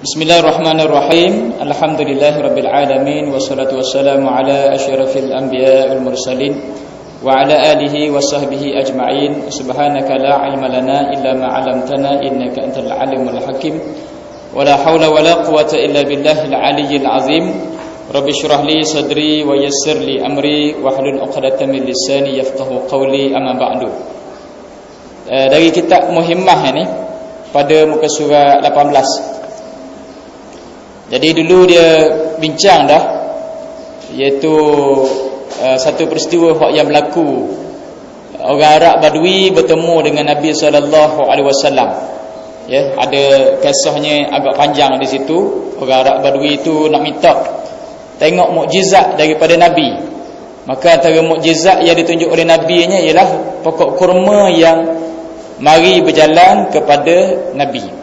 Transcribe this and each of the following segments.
Bismillahirrahmanirrahim. Alhamdulillahirabbil alamin wassalatu wassalamu ala asyrafil anbiya'i wal mursalin wa ala alihi wa sahbihi ajma'in. Subhanaka la ilma lana illa ma 'allamtana innaka antal alimul hakim. Wa la haula wa la quwwata illa billahil aliyyil azim. Rabbi shrah li sadri wa yassir li amri wa hlul 'uqdatam min lisani yafqahu qawli. Amma ba'du. Dari kitab Muhimmah ini pada muka surah 18. Jadi dulu dia bincang dah, iaitu satu peristiwa yang berlaku. Orang Arab Badui bertemu dengan Nabi SAW. Ya, ada kisahnya agak panjang di situ. Orang Arab Badui itu nak minta tengok mukjizat daripada Nabi. Maka antara mukjizat yang ditunjuk oleh Nabi-nya ialah pokok kurma yang mari berjalan kepada Nabi.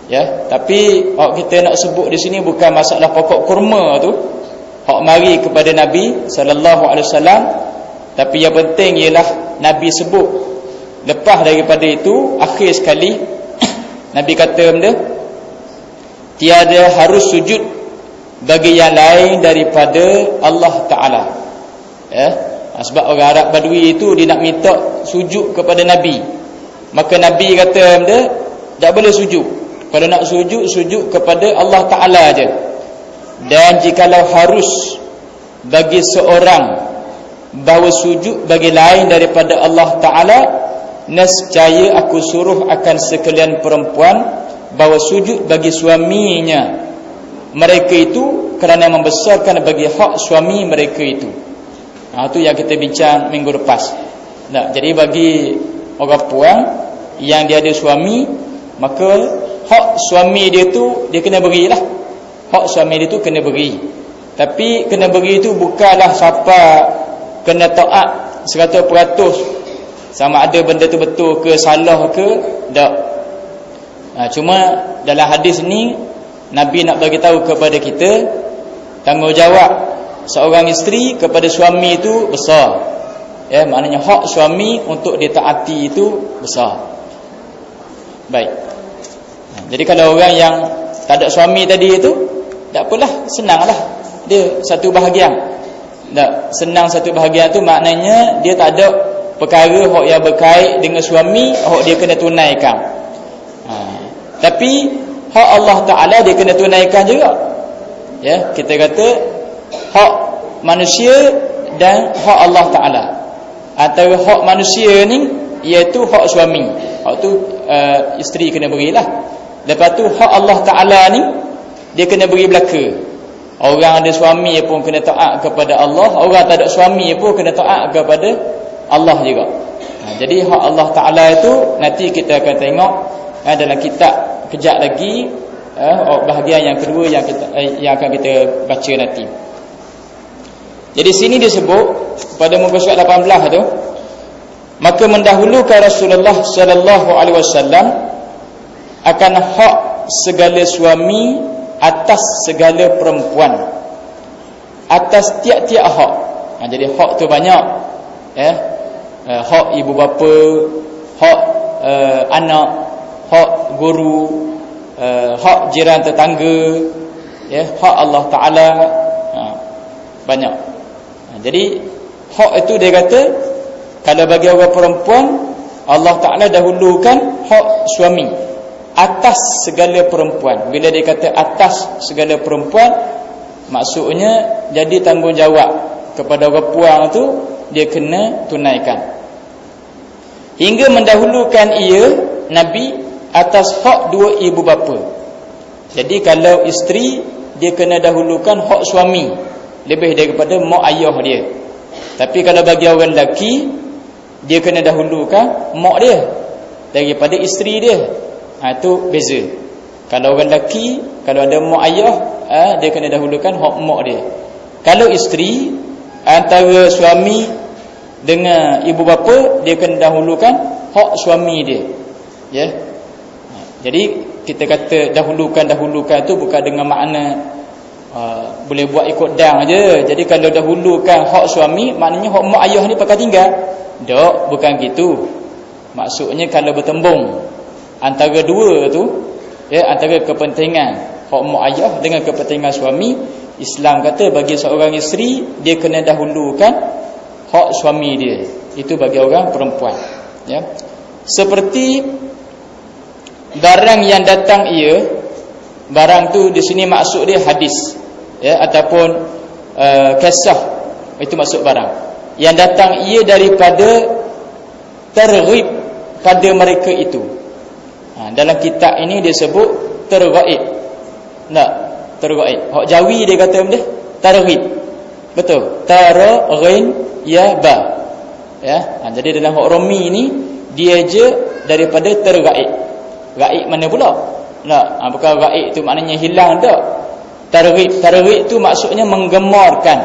Ya, tapi kita nak sebut di sini bukan masalah pokok kurma tu, hak mari kepada Nabi sallallahu alaihi wasallam, tapi yang penting ialah Nabi sebut. Lepas daripada itu, akhir sekali Nabi kata benda, tiada harus sujud bagi yang lain daripada Allah Taala. Ya, sebab orang Arab Badui itu dia nak minta sujud kepada Nabi. Maka Nabi kata benda, tak boleh sujud. Kalau nak sujud, sujud kepada Allah Ta'ala aja. Dan jikalau harus bagi seorang bahawa sujud bagi lain daripada Allah Ta'ala, nescaya aku suruh akan sekalian perempuan bahawa sujud bagi suaminya. Mereka itu kerana membesarkan bagi hak suami mereka itu. Itu yang kita bincang minggu lepas. Nah, jadi bagi orang puan yang dia ada suami, maka hak suami dia tu dia kena berilah. Hak suami dia tu kena beri. Tapi kena beri tu bukanlah siapa kena taat 100%. Sama ada benda tu betul ke salah ke, tak. Cuma dalam hadis ni Nabi nak bagi tahu kepada kita, tanggungjawab seorang isteri kepada suami itu besar. Ya, maknanya hak suami untuk ditaati itu besar. Baik. Jadi kalau orang yang tak ada suami tadi itu, tak apalah, senanglah. Dia satu bahagian. Tak, senang satu bahagian tu maknanya dia tak ada perkara hak yang berkait dengan suami, hak dia kena tunaikan. Tapi hak Allah Ta'ala dia kena tunaikan juga. Ya, kita kata hak manusia dan hak Allah Ta'ala. Antara hak manusia ni iaitu hak suami. Hak tu isteri kena berilah. Lepas tu hak Allah Ta'ala ni dia kena beri belaka. Orang ada suami pun kena taat kepada Allah, orang tak ada suami pun kena taat kepada Allah juga. Jadi hak Allah Ta'ala itu nanti kita akan tengok dalam kitab kejap lagi, bahagian yang kedua yang akan kita baca nanti. Jadi sini disebut pada muka surat 18 tu, maka mendahulukan Rasulullah sallallahu alaihi wasallam akan hak segala suami atas segala perempuan, atas tiap-tiap hak. Jadi hak tu banyak, ya. Hak ibu bapa, hak anak, hak guru, hak jiran tetangga, ya, hak Allah Ta'ala, banyak. Jadi hak itu dia kata kalau bagi orang perempuan, Allah Ta'ala dahulukan hak suami atas segala perempuan. Bila dia kata atas segala perempuan, maksudnya jadi tanggungjawab kepada orang puan tu dia kena tunaikan. Hingga mendahulukan ia Nabi atas hak dua ibu bapa. Jadi kalau isteri dia kena dahulukan hak suami lebih daripada mak ayah dia. Tapi kalau bagi orang lelaki, dia kena dahulukan mak dia daripada isteri dia. Itu beza. Kalau orang lelaki, kalau ada mak ayah, dia kena dahulukan hak mak dia. Kalau isteri, antara suami dengan ibu bapa, dia kena dahulukan hak suami dia. Ya. Jadi kita kata dahulukan tu bukan dengan makna boleh buat ikut dang aja. Jadi kalau dahulukan hak suami, maknanya hak mak ayah ni pakai tinggal. Tak, bukan gitu. Maksudnya kalau bertembung antara dua tu, ya, antara kepentingan hak mak ayah dengan kepentingan suami, Islam kata bagi seorang isteri dia kena dahulukan hak suami dia. Itu bagi orang perempuan, ya. Seperti barang yang datang ia, barang tu di sini maksud dia hadis, ya, ataupun kisah, itu maksud barang yang datang ia daripada terghib pada mereka itu. Dalam kitab ini dia sebut terghaib. Tak, terghaib. Hak Jawi dia kata benda terghib. Betul. Targhin ya ba. Ya. Jadi dalam hak Romi ni dia je daripada terghaib. Ghaib mana pula? Tak, bukan ghaib tu maknanya hilang tak. Targhib tu maksudnya menggemarkan.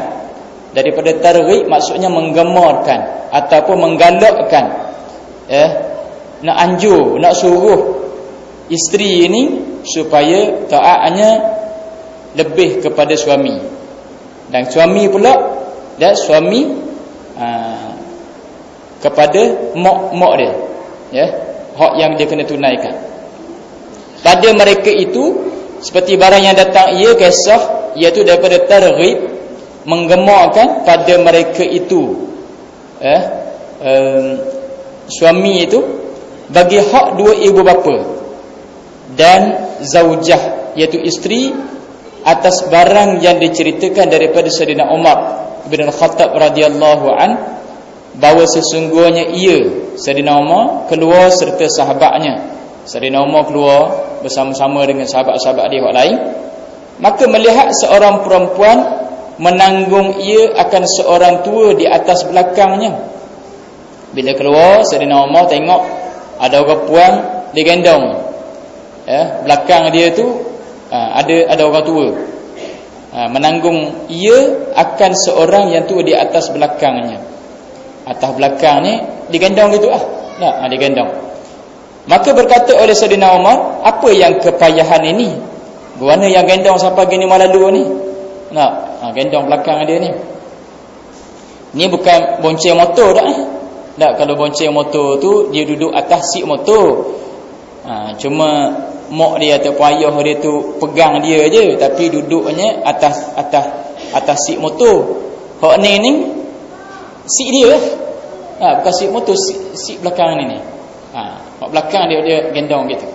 Daripada targhib maksudnya menggemarkan ataupun menggalakkan. Nak anjur, nak suruh isteri ini supaya taatnya lebih kepada suami, dan suami pula suami kepada mak dia, ya, hak yang dia kena tunaikan pada mereka itu. Seperti barang yang datang ia kisah, iaitu daripada targhib, menggemarkan pada mereka itu, suami itu bagi hak dua ibu bapa dan zaujah, iaitu isteri, atas barang yang diceritakan daripada Sayyidina Umar bin Khattab radhiyallahu an, bahawa sesungguhnya ia, Sayyidina Umar, keluar serta sahabatnya. Sayyidina Umar keluar bersama-sama dengan sahabat-sahabat dia yang lain. Maka melihat seorang perempuan menanggung ia akan seorang tua di atas belakangnya. Bila keluar, Sayyidina Umar tengok ada orang puan digendong, belakang dia tu ada orang tua, menanggung ia akan seorang yang tua di atas belakangnya. Atas belakang ni digendong gitu digendong. Maka berkata oleh Sayyidina Umar, apa yang kepayahan ini? Guana yang gendong sampai gini malalu ni? Gendong belakang dia ni. Ni bukan bonceng motor dah. Tak, kalau bonceng motor tu dia duduk atas seat motor. Cuma mak dia ataupun ayah dia tu pegang dia je, tapi duduknya atas seat motor. Hak ni seat dia bukan seat motor, seat belakang ni. Hak belakang dia gendong gitu.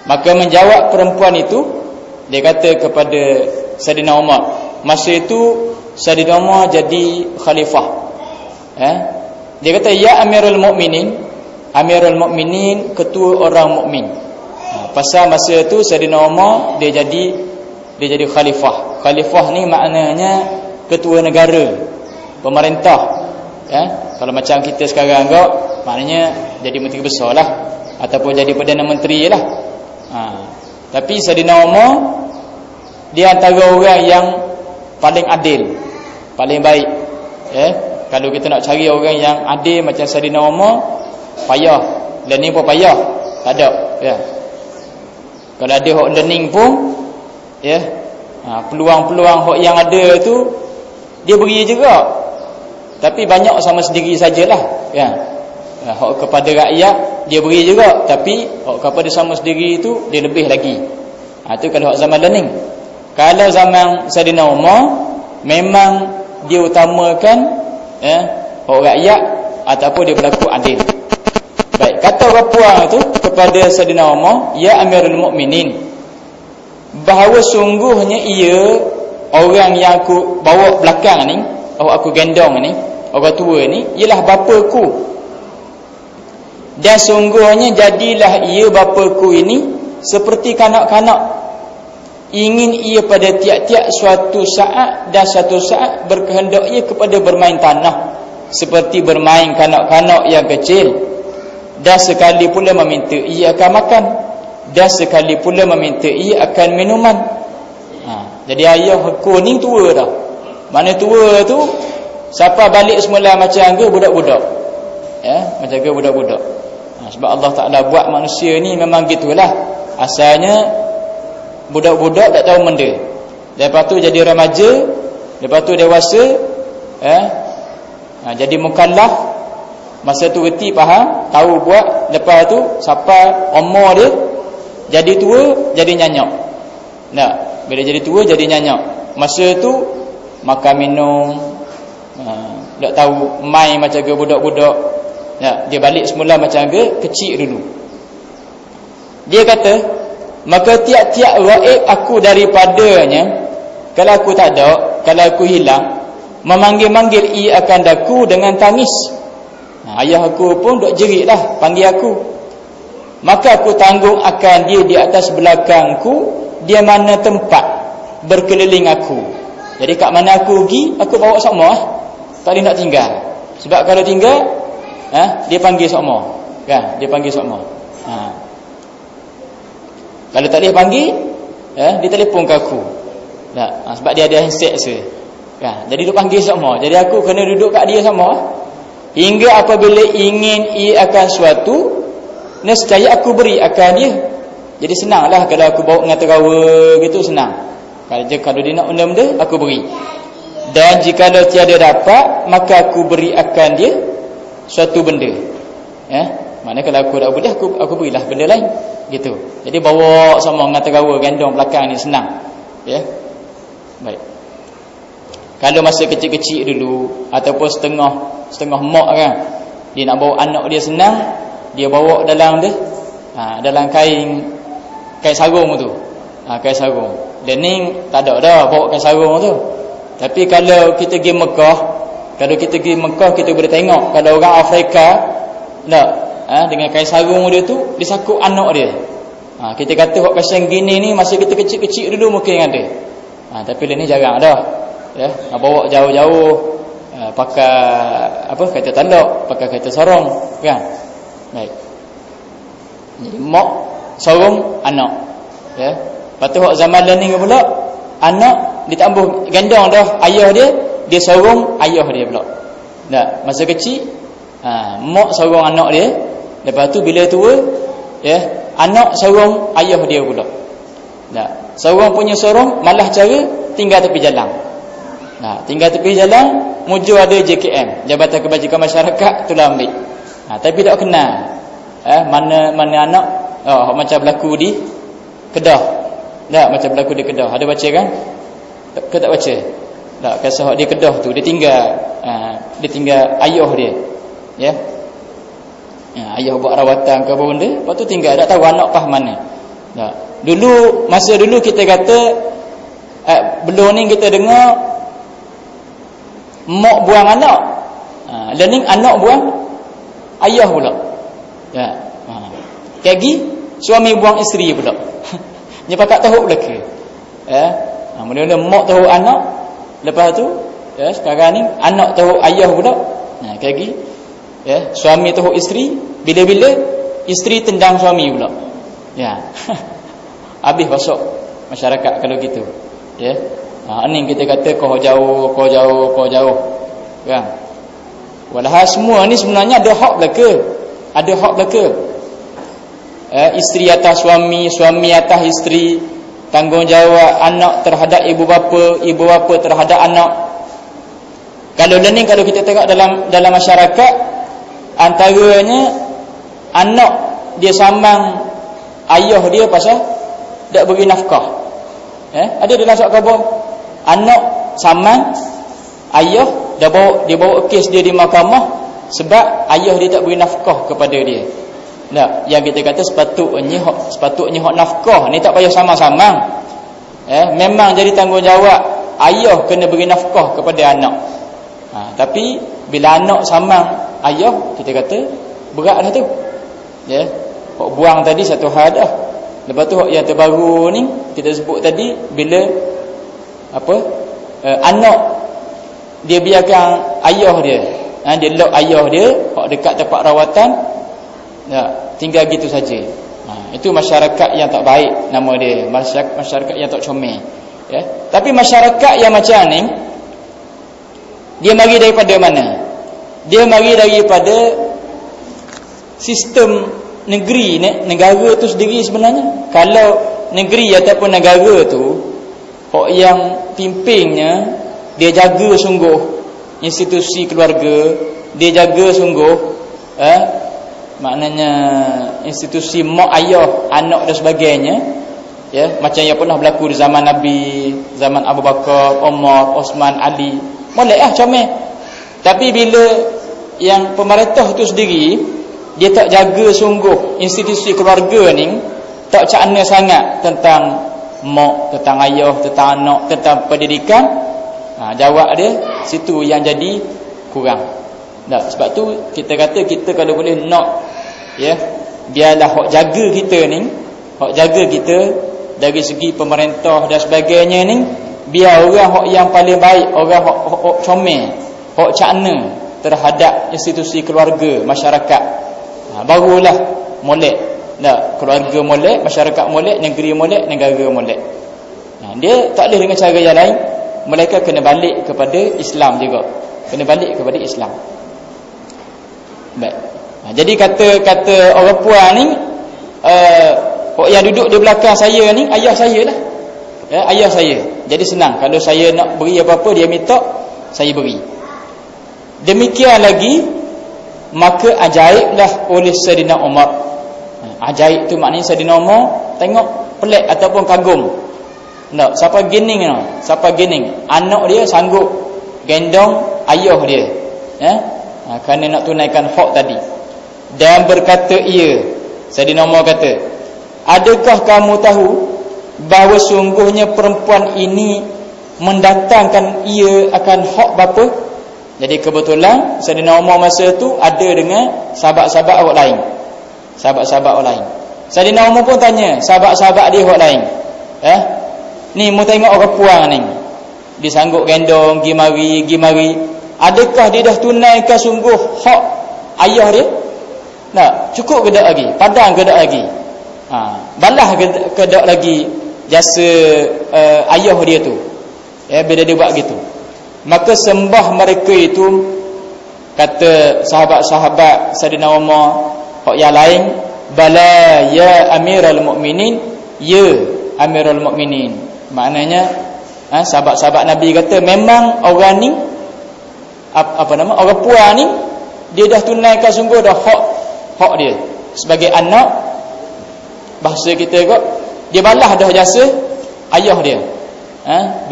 Maka menjawab perempuan itu, dia kata kepada Sayyidina Umar, masa itu Sayyidina Umar jadi khalifah. Dia kata, ya Amirul Mukminin, Amirul Mukminin, ketua orang mukmin. Pasal masa itu Sayyidina Umar dia jadi khalifah. Khalifah ni maknanya ketua negara, pemerintah. Kalau macam kita sekarang kau, maknanya jadi menteri besar lah, ataupun jadi Perdana Menteri lah. Tapi Sayyidina Umar dia antara orang yang paling adil, paling baik. Kalau kita nak cari orang yang adil macam Sayyidina Umar, payah. Learning pun payah, tak ada. Kalau ada hak learning pun, peluang-peluang hak yang ada tu dia beri juga. Tapi banyak sama sendiri sajalah. Hak kepada rakyat dia beri juga, tapi hak kepada sama sendiri itu dia lebih lagi. Itu kalau hak zaman learning. Kalau zaman Sayyidina Umar, memang dia utamakan hak rakyat ataupun dia berlaku adil. Baik, kata orang puan itu kepada Sayyidina Umar, ya Amirul Mukminin, bahawa sungguhnya ia orang yang aku bawa belakang ni, aku gendong ni, orang tua ni, ialah bapaku. Dan sungguhnya jadilah ia bapaku ini seperti kanak-kanak. Ingin ia pada tiap-tiap suatu saat dan satu saat berkehendak ia kepada bermain tanah, seperti bermain kanak-kanak yang kecil. Dan sekali pula meminta ia akan makan, dan sekali pula meminta ia akan minuman. Jadi ayah aku ni tua dah. Mana tua tu, siapa balik semula macam ke budak-budak. Macam ke budak-budak. Sebab Allah Ta'ala buat manusia ni memang gitulah. Asalnya budak-budak tak tahu benda. Lepas tu jadi remaja, lepas tu dewasa, jadi mukallaf. Masa tu reti faham, tahu buat. Lepas tu sampai umur dia jadi tua, jadi nyanyak. Bila jadi tua jadi nyanyak. Masa tu makan minum, tak tahu main macam ke budak-budak. Dia balik semula macam ke kecil dulu. Dia kata, maka tiap-tiap raib aku daripadanya, kalau aku tak ada, kalau aku hilang, memanggil-manggil ia akan daku dengan tangis. Ayah aku pun duk jerit lah panggil aku. Maka aku tanggung akan dia di atas belakangku, dia mana tempat berkeliling aku. Jadi kat mana aku pergi, aku bawa sama lah. Tak boleh nak tinggal. Sebab kalau tinggal, dia panggil sama. Kan? Dia panggil sama. Kalau tak boleh panggil, dia telefon ke aku. Sebab dia ada handset se. Kan? Jadi dia panggil sama. Jadi aku kena duduk kat dia sama. Hingga apabila ingin ia akan suatu, nescaya aku beri akan dia. Jadi senanglah kalau aku bawa dengan terawa gitu, senang. Kalau dia nak benda-benda, aku beri. Dan jika tiada dapat, maka aku beri akan dia suatu benda. Maknanya kalau aku tak boleh, aku berilah benda lain. Gitu. Jadi bawa sama dengan terawa gandong belakang ni senang. Baik. Kalau masa kecil-kecil dulu ataupun setengah mak kan, dia nak bawa anak dia senang, dia bawa dalam dia dalam kain sarung tu. Kain sarung. Dan ni tak ada dah bawa kain sarung tu. Tapi kalau kita pergi Mekah, kita boleh tengok kalau orang Afrika dengan kain sarung dia tu disakut anak dia. Kita kata hak pasang gini ni masa kita kecil-kecil dulu mungkin ada. Tapi ni jarang dah. Bawa jauh-jauh, pakai kereta talak, pakai kereta sorong kan. Baik. Jadi mak sorong anak. Lepas tu hak zaman ni pula, anak ditambah gandong dah ayah dia sorong ayah dia pula. Masa kecil mak sorong anak dia, lepas tu bila tua anak sorong ayah dia pula. Sorong punya sorong malah cara tinggal tepi jalan. Tinggal tepi jalan, muju ada JKM, Jabatan Kebajikan Masyarakat, tu lah ambil. Tapi tak kenal mana anak macam berlaku di Kedah. Macam berlaku di Kedah. Ada baca kan? Ke tak baca? Kisah di Kedah tu dia tinggal ayah dia. Ayah buat rawatan ke apa benda, lepas tu tinggal tak tahu anak pah mana. Masa dulu kita kata belum ni kita dengar mak buang anak. Learning anak buang ayah pula. Kagi suami buang isteri pula. Dia pakat tahu belaka. Mula-mula mak tahu anak, lepas tu sekarang ni anak tahu ayah pula. Kagi suami tahu isteri, bila-bila isteri tendang suami pula. Habis masuk masyarakat kalau gitu. Ni kita kata kau jauh kan. Walhal semua ni sebenarnya ada hak belaka. Ada hak belaka. Isteri atas suami, suami atas isteri, tanggungjawab anak terhadap ibu bapa terhadap anak. Kalau kita tengok dalam masyarakat, antaranya anak dia sambang ayah dia pasal tak beri nafkah. Ada dalam surat khabar, anak sambang ayah, dia bawa kes dia di mahkamah sebab ayah dia tak beri nafkah kepada dia. Yang kita kata sepatutnya hak nafkah ni tak payah sama-sama. Memang jadi tanggungjawab ayah kena beri nafkah kepada anak. Tapi bila anak sambang ayah, kita kata berat dah tu. Hak buang tadi satu hal dah. Lepas tu hak yang terbaru ni kita sebut tadi, bila anak dia biarkan ayah dia, dia lock ayah dia hak dekat tempat rawatan, tinggal gitu saja. Itu masyarakat yang tak baik nama dia, masyarakat yang tak comel. Tapi masyarakat yang macam ni, dia mari daripada mana? Dia mari daripada sistem negeri, negara tu sendiri sebenarnya. Kalau negeri ataupun negara tu, hak yang pimpinnya dia jaga sungguh institusi keluarga, dia jaga sungguh maknanya institusi mak ayah, anak dan sebagainya, Ya, macam yang pernah berlaku di zaman Nabi, zaman Abu Bakar, Umar, Osman, Ali. Molek comel. Tapi bila yang pemerintah tu sendiri dia tak jaga sungguh institusi keluarga ni, tak cakna sangat tentang mak, tentang ayah, tentang anak, tentang pendidikan, jawab dia situ yang jadi kurang. Sebab tu kita kata kita kalau boleh nak, ya, biarlah hok jaga kita ni, hok jaga kita dari segi pemerintah dan sebagainya ni, biar orang hok yang paling baik, orang hok comel, hok cakna terhadap institusi keluarga, masyarakat. Barulah molek. Keluarga molek, masyarakat molek, negeri molek, negara molek. Dia tak boleh dengan cara yang lain, mereka kena balik kepada Islam juga. Kena balik kepada Islam. Baik. Jadi kata orang puan ni, yang duduk di belakang saya ni ayah saya lah. Ya, ayah saya. Jadi senang, kalau saya nak beri apa-apa dia minta, saya beri. Demikian lagi, maka ajaiblah oleh Sayyidina Umar. Ajaib tu maknanya Sayyidina Umar tengok pelik ataupun kagum. Siapa gening no? Siapa gening? Anak dia sanggup gendong ayah dia. Kerana nak tunaikan hak tadi. Dan berkata ia, Sayyidina Umar kata, adakah kamu tahu bahawa sungguhnya perempuan ini mendatangkan ia akan hak bapa? Jadi kebetulan Sayyidina Umar masa tu ada dengan sahabat-sahabat orang lain. Sahabat-sahabat orang lain. Sayyidina Umar pun tanya sahabat-sahabat dia orang lain. Ni mu tengok orang puan ni. Dia sanggup gendong, gi mari. Adakah dia dah tunaikan sungguh hak ayah dia? Cukup ke tak lagi? Padang ke tak lagi? Balas ke tak lagi jasa ayah dia tu? Bila dia buat gitu. Maka sembah mereka itu, kata sahabat-sahabat Sayyidina Umar hak yang lain, bala ya Amirul Mukminin, ya Amirul Mukminin. Maknanya sahabat-sahabat Nabi kata memang orang ni orang puan ni dia dah tunaikan sungguh dah hak dia sebagai anak. Bahasa kita kot, dia balas dah jasa ayah dia.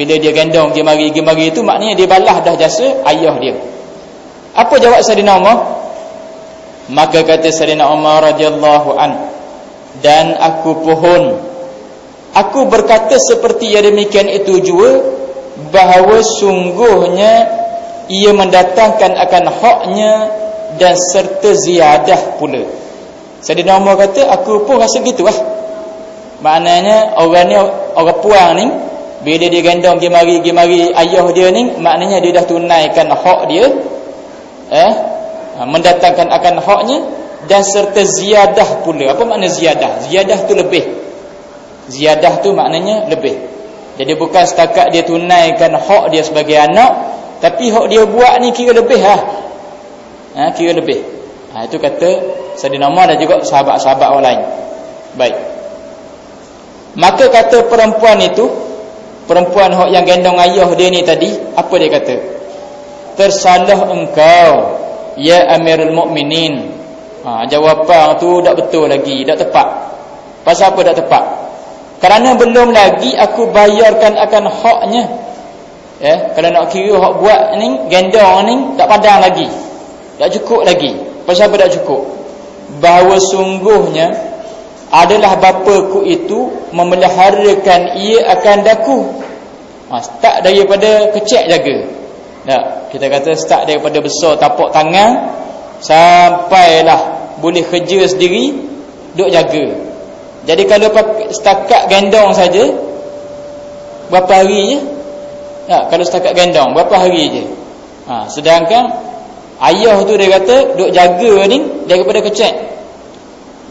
Bila dia gendong gi mari itu maknanya dia balas dah jasa ayah dia. Apa jawab Sayyidina Umar? Maka kata Sayyidina Umar radhiyallahu an, dan aku pohon, aku berkata seperti yang demikian itu juga, bahawa sungguhnya ia mendatangkan akan haknya dan serta ziyadah pula. Sayyidina Umar kata aku pun rasa gitulah. Maknanya orang ni, orang puan ni, bila dia gendong gi mari ayah dia ni, maknanya dia dah tunaikan hak dia, mendatangkan akan haknya dan serta ziyadah pula. Apa makna ziyadah? Ziyadah tu lebih. Ziyadah tu maknanya lebih. Jadi bukan setakat dia tunaikan hak dia sebagai anak, tapi hak dia buat ni kira lebih lah. Kira lebih. Itu kata Sayyidina Umar dan juga sahabat-sahabat orang lain. Baik. Maka kata perempuan itu, perempuan yang gendong ayah dia ni tadi, apa dia kata? Tersalah engkau ya Amirul Mukminin. Jawapan tu tak betul lagi, tak tepat. Pasal apa tak tepat? Kerana belum lagi aku bayarkan akan haknya. Kalau nak kira hak buat ni, gendong ni tak padang lagi, tak cukup lagi. Pasal apa tak cukup? Bahawa sungguhnya adalah bapaku itu memeliharakan ia akan daku. Start daripada kecil jaga. Kita kata start daripada besar tapak tangan sampailah boleh kerja sendiri, duk jaga. Jadi kalau setakat gendong saja, berapa hari je? Kalau setakat gendong berapa hari je? Sedangkan ayah tu dia kata duk jaga ni daripada kecil.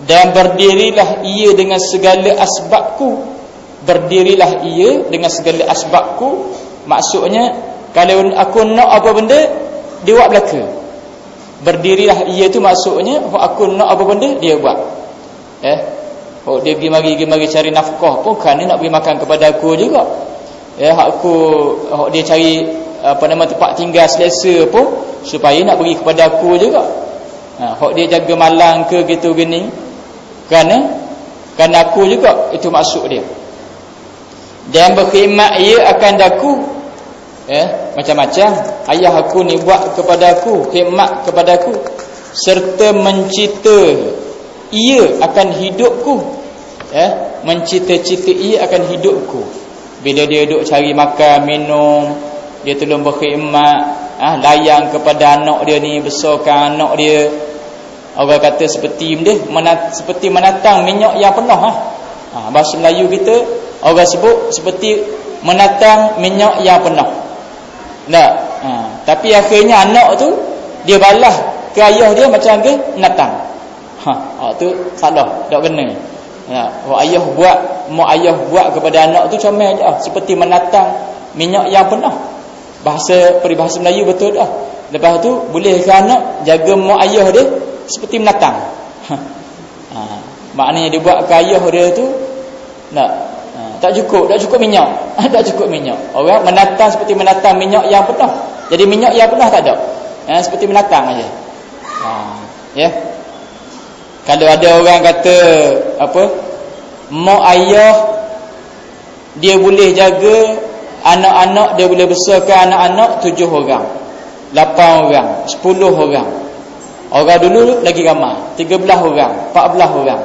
Dan berdirilah ia dengan segala asbabku. Berdirilah ia dengan segala asbabku. Maksudnya kalau aku nak apa benda, dia buat belaka. Berdirilah ia tu maksudnya aku nak apa benda, dia buat. Dia pergi mari cari nafkah pun kerana nak beri makan kepada aku juga. Dia cari tempat tinggal selesa pun supaya nak beri kepada aku juga. Dia jaga malang ke gitu gini, kerana aku juga, itu maksud dia. Dan berkhidmat ia akan daku, macam-macam. Ayah aku ni buat kepada aku, khidmat kepada aku, serta mencita ia akan hidupku, mencita-cita ia akan hidupku. Bila dia duduk cari makan, minum, dia tolong berkhidmat, layang kepada anak dia ni, besarkan anak dia. Orang kata seperti menatang minyak yang penuh. Bahasa Melayu kita, orang sebut seperti menatang minyak yang penuh. Tak? Tapi akhirnya anak tu dia balas ke ayah dia macam ke menatang. Tu salah, tak kena. Ayah buat, mak ayah buat kepada anak tu comel je, seperti menatang minyak yang penuh. Peribahasa Melayu betul dah. Lepas tu boleh ke anak jaga mak ayah dia seperti menatang. Maknanya dia buat ke ayah dia tu tak cukup minyak. Tak cukup minyak. Orang menatang seperti menatang minyak yang penuh. Jadi minyak yang penuh tak ada. Seperti menatang aja. Kalau ada orang kata mak ayah dia boleh jaga anak-anak, dia boleh besarkan anak-anak 7 orang, 8 orang, 10 orang. Orang dulu lagi ramai, 13 orang, 14 orang.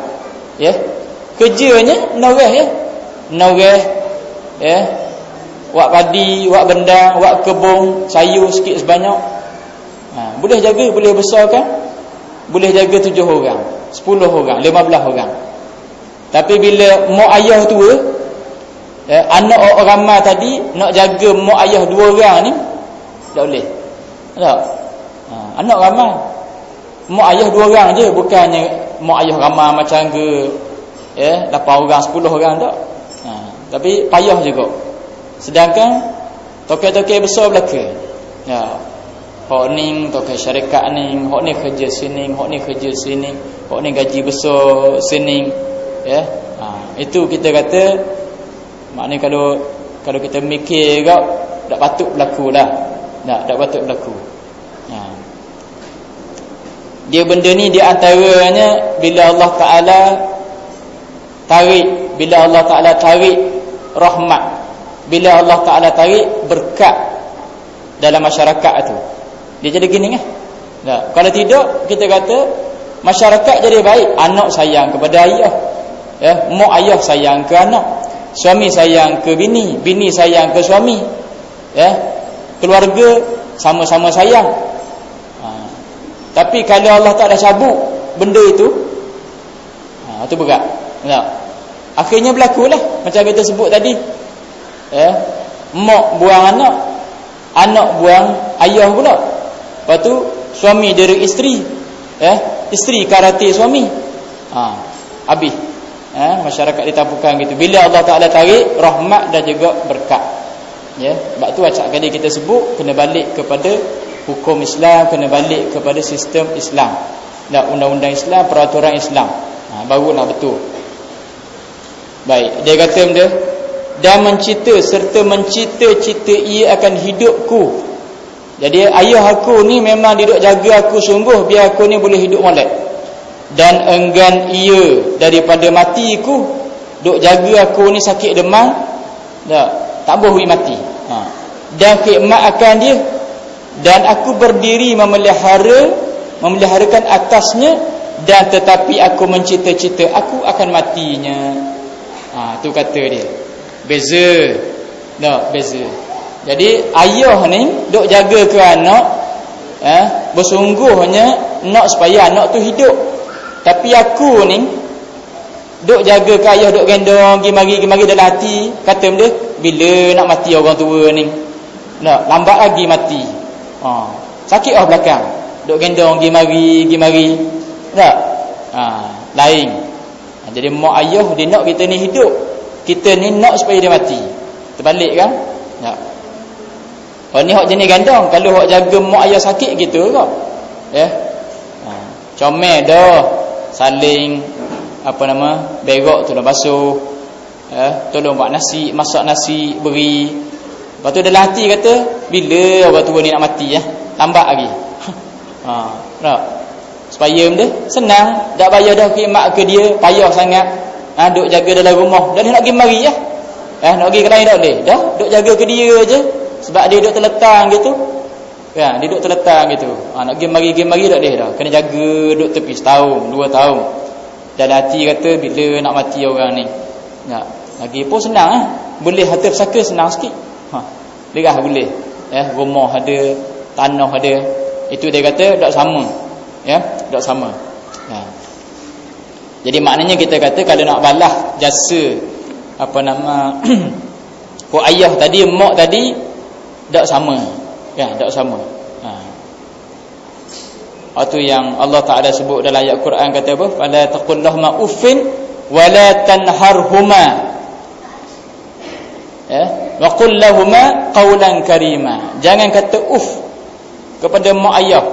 Kerjanya noreh noreh, buat padi, buat benda, buat kebun, sayur sikit sebanyak. Boleh jaga, boleh besarkan, boleh jaga 7 orang, 10 orang, 15 orang. Tapi bila mak ayah tua, anak orang ramai tadi nak jaga mak ayah 2 orang ni tak boleh. Tak? Anak ramai, mak ayah 2 orang je, bukannya mak ayah ramai macam ke 8 orang, 10 orang tak. Tapi payah juga. Sedangkan tokai-tokai besar belaka, hok ni tokai syarikat ni, hok ni kerja sini, hok ni kerja sini, hok ni gaji besar sini, itu kita kata, maknanya kalau kita mikir kau tak patut berlaku lah. Tak patut berlaku. Dia benda ni di antaranya bila Allah Ta'ala tarik, bila Allah Ta'ala tarik rahmat, bila Allah Ta'ala tarik berkat dalam masyarakat tu, dia jadi gini kan? Kalau tidak, kita kata masyarakat jadi baik. Anak sayang kepada ayah, mak ayah sayang ke anak, suami sayang ke bini, bini sayang ke suami, keluarga sama-sama sayang. Tapi kalau Allah tak ada cabut benda itu, itu berat. Akhirnya berlakulah macam kita sebut tadi, mak buang anak, anak buang ayah pula. Lepas tu suami diri isteri, isteri karate suami. Habis. Masyarakat ditapukan gitu. Bila Allah Ta'ala tarik rahmat dan juga berkat. Sebab tu acak kali kita sebut kena balik kepada hukum Islam, kena balik kepada sistem Islam, undang-undang Islam, peraturan Islam, barulah betul. Baik, dia kata benda dan mencita serta mencita-cita ia akan hidupku. Jadi ayah aku ni memang dia duk jaga aku sungguh biar aku ni boleh hidup molek, dan enggan ia daripada matiku, duk jaga aku ni sakit demam, tak boleh mati. Dan khidmat akan dia, dan aku berdiri memeliharakan atasnya, dan tetapi aku mencita-cita aku akan matinya. Tu kata dia. Beza. Beza. Jadi ayah ni duk jaga ke anak, bersungguhnya nak supaya anak tu hidup. Tapi aku ni duk jaga ke ayah, duk gendong pergi mari dalam hati, kata benda bila nak mati orang tua ni, lambat lagi mati. Sakit belakang, duk gendong pergi mari. Lain. Jadi mak ayah dia nak kita ni hidup, kita ni nak supaya dia mati. Terbalik kan? Ni hak jenis gandang. Kalau hak jaga mak ayah sakit gitu ke? Comel dah, saling berak tolong basuh, tolong buat nasi, masak nasi beri. Lepas tu dalam hati kata bila orang tua ni nak mati, lambat lagi. Supaya benda senang, tak payah dah khidmat ke dia, payah sangat. Duk jaga dalam rumah, dan dia nak pergi mari Nak pergi ke lain tak boleh. Dah, duk jaga ke dia je. Sebab dia duk terletang gitu. Kan, dia duk terletang gitu. Nak pergi mari tak boleh dah. Kena jaga duk tepi setahun, 2 tahun. Dan hati kata bila nak mati orang ni. Lagi pun senang boleh harta pesaka senang sikit. Derah boleh. Rumah ada, tanah ada. Itu dia kata tak sama. Tak sama. Jadi maknanya kita kata kalau nak balas jasa kau ayah tadi, mak tadi tak sama. Tak sama. Itu yang Allah Ta'ala sebut dalam ayat Quran kata apa? Fala taqul lahuma uffin wala tanharhuma. Wa qul lahuma qawlan karima. Jangan kata uff kepada mak ayah.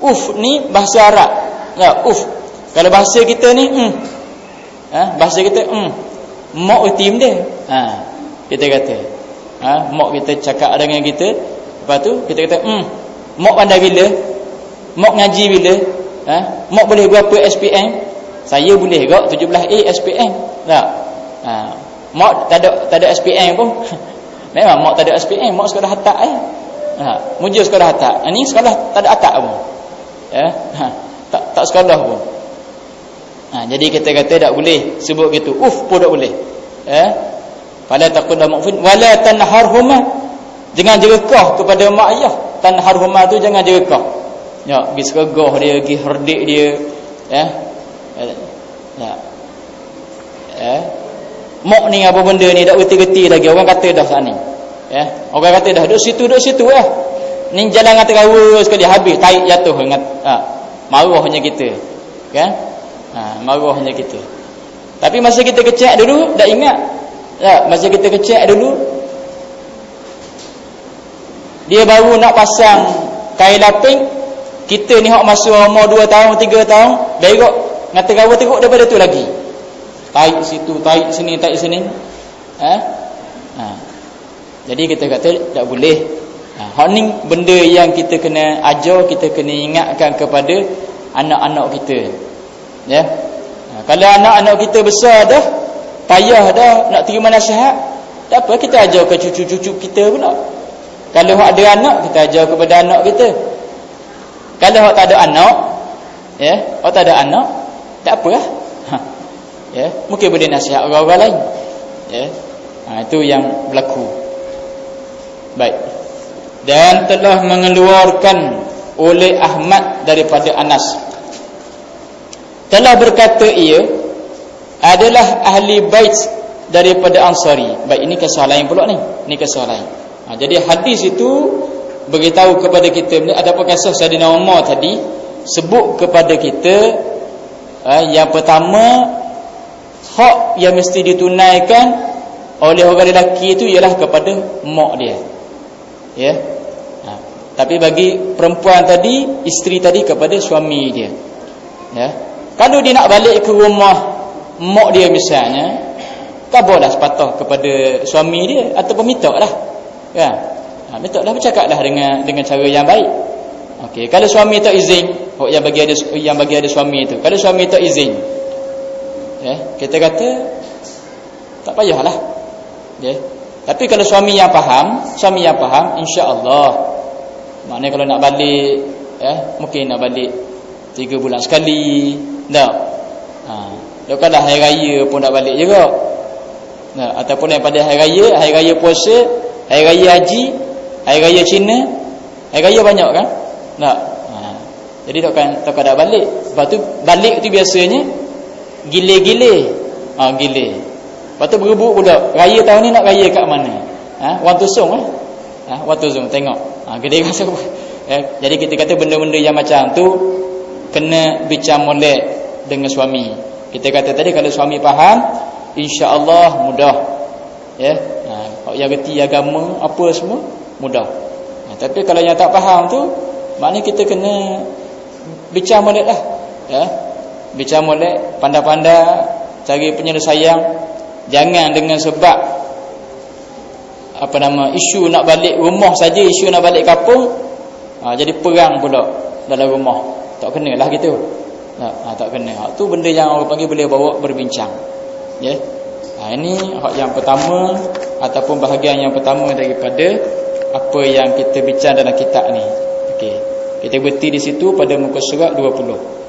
Uff ni bahasa Arab. Uff. Kalau bahasa kita ni bahasa kita mak utim dia. Kita kata mak kita cakap dengan kita, lepas tu kita kata mak pandai bila? Mak ngaji bila? Mak boleh berapa SPM? Saya boleh kok 17A SPM. Tak? Mak tak ada SPM pun. Memang mak tak ada SPM, mak sekolah atak muja sekolah atak. Ini sekolah tak ada atak pun. Tak sekolah pun. Jadi kita kata tak boleh sebut gitu. Uff pun tak boleh. Fala taqul lahum wala tanharhuma. Jangan jerakah kepada mak ayah. Tanharhuma tu jangan jerakah. Pergi sergah dia, pergi herdik dia. Mak ni apa benda ni tak reti-reti lagi. Orang kata dah saat ni. Orang kata dah duduk situ lah. Ni jalan dengan terawa sekali habis, tarik jatuh ingat. Marahnya kita. Kan? Marahnya kita. Tapi masa kita kecil dulu tak ingat. Masa kita kecil dulu dia baru nak pasang kain laping. Kita ni hak masa umur 2 tahun, 3 tahun, berak ngata kawa teruk daripada tu lagi. Tarik situ, tarik sini, tarik sini. Jadi kita kata tak boleh. Hak ni benda yang kita kena ajar, kita kena ingatkan kepada anak-anak kita. Kalau anak-anak kita besar dah, payah dah nak terima nasihat, tak apa kita ajar ke cucu-cucu kita pula. Kalau hak ada anak, kita ajar kepada anak kita. Kalau hak tak ada anak, hak tak ada anak, tak apalah. Mungkin boleh nasihat orang-orang lain. Itu yang berlaku. Baik. Dan telah mengeluarkan oleh Ahmad daripada Anas. Telah berkata ia adalah ahli bait daripada Ansari. Baik, ini kisah lain pula ni. Ini kisah lain. Jadi hadis itu beritahu kepada kita ada apa kisah Saidina Umar tadi sebut kepada kita yang pertama hak yang mesti ditunaikan oleh orang lelaki itu ialah kepada mak dia. Tapi bagi perempuan tadi, isteri tadi kepada suami dia. Kalau dia nak balik ke rumah mak dia misalnya, kabarlah sepatah kepada suami dia ataupun mintalah. Mintalah, bercakaplah dengan cara yang baik. Okey, kalau suami tak izin, yang bagi ada suami itu. Kalau suami tak izin, kita kata tak payahlah. Tapi kalau suami yang faham, insya-Allah. Maknanya kalau nak balik, mungkin nak balik 3 bulan sekali, tak. Kalau hari raya pun nak balik juga. Ataupun daripada hari raya puasa, hari raya haji, hari raya Cina, hari raya banyak kan? Tak. Jadi tak ada balik. Lepas tu balik tu biasanya gile-gile. Gile. Lepas tu berebut pula. Raya tahun ni nak raya kat mana? Wan Tusung Wan Tusung tengok. Gede rasa apa? Jadi kita kata benda-benda yang macam tu kena bincang molek dengan suami. Kita kata tadi kalau suami faham, insya-Allah mudah. Kalau yang reti agama apa semua mudah. Tapi kalau yang tak faham tu, maknanya kita kena bincang molek lah. Bincang molek, pandai-pandai cari penyelesaian. Jangan dengan sebab isu nak balik rumah saja, isu nak balik kampung, jadi perang pula dalam rumah. Tak kenalah gitu. Tak kena. Tu benda yang orang panggil boleh bawa berbincang. Ini hak yang pertama ataupun bahagian yang pertama daripada apa yang kita bincang dalam kitab ni. Okey. Kita berhenti di situ pada muka surat 20.